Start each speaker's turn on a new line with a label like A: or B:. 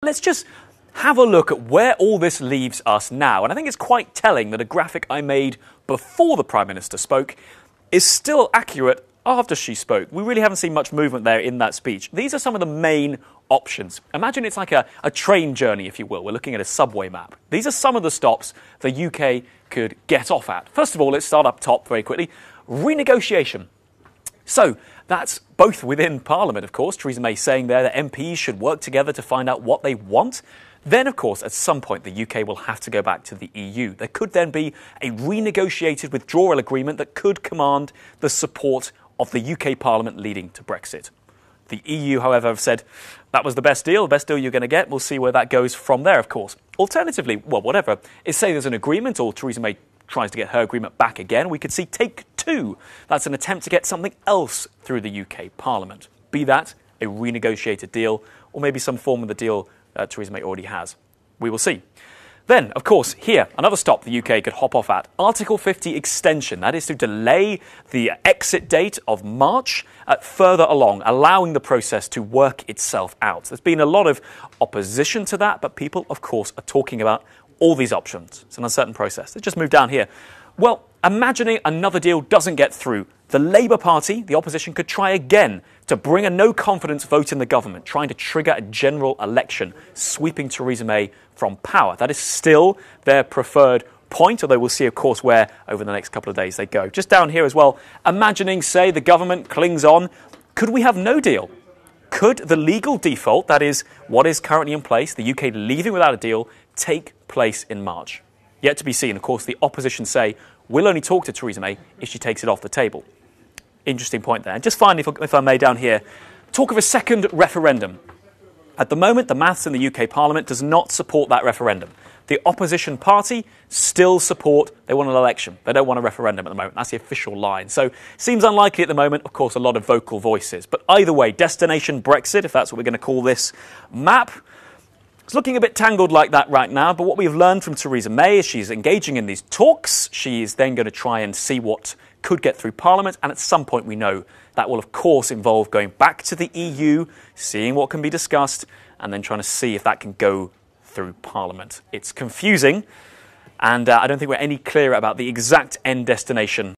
A: Let's just have a look at where all this leaves us now. And I think it's quite telling that a graphic I made before the Prime Minister spoke is still accurate after she spoke. We really haven't seen much movement there in that speech. These are some of the main options. Imagine it's like a train journey, if you will. We're looking at a subway map. These are some of the stops the UK could get off at. First of all, let's start up top very quickly. Renegotiation. So that's both within Parliament, of course. Theresa May saying there that MPs should work together to find out what they want. Then, of course, at some point, the UK will have to go back to the EU. There could then be a renegotiated withdrawal agreement that could command the support of the UK Parliament leading to Brexit. The EU, however, have said that was the best deal you're going to get. We'll see where that goes from there, of course. Alternatively, well, whatever, is say there's an agreement or Theresa May tries to get her agreement back again. We could see take two. That's an attempt to get something else through the UK Parliament. Be that a renegotiated deal or maybe some form of the deal Theresa May already has. We will see. Then, of course, here, another stop the UK could hop off at. Article 50 extension. That is to delay the exit date of March further along, allowing the process to work itself out. There's been a lot of opposition to that, but people, of course, are talking about all these options. It's an uncertain process. Let's just move down here. Well, imagining another deal doesn't get through, the Labour Party, the opposition, could try again to bring a no-confidence vote in the government, trying to trigger a general election, sweeping Theresa May from power. That is still their preferred point, although we'll see, of course, where over the next couple of days they go. Just down here as well, imagining, say, the government clings on. Could we have no deal? Could the legal default, that is what is currently in place, the UK leaving without a deal, take place in March? Yet to be seen. Of course, the opposition say we'll only talk to Theresa May if she takes it off the table. Interesting point there. And just finally, if I may, down here, talk of a second referendum. At the moment, the maths in the UK Parliament does not support that referendum. The opposition party still support, they want an election. They don't want a referendum at the moment. That's the official line. So seems unlikely at the moment. Of course, a lot of vocal voices. But either way, destination Brexit, if that's what we're going to call this map, it's looking a bit tangled like that right now, but what we've learned from Theresa May is she's engaging in these talks. She's then going to try and see what could get through Parliament, and at some point we know that will, of course, involve going back to the EU, seeing what can be discussed, and then trying to see if that can go through Parliament. It's confusing, and I don't think we're any clearer about the exact end destination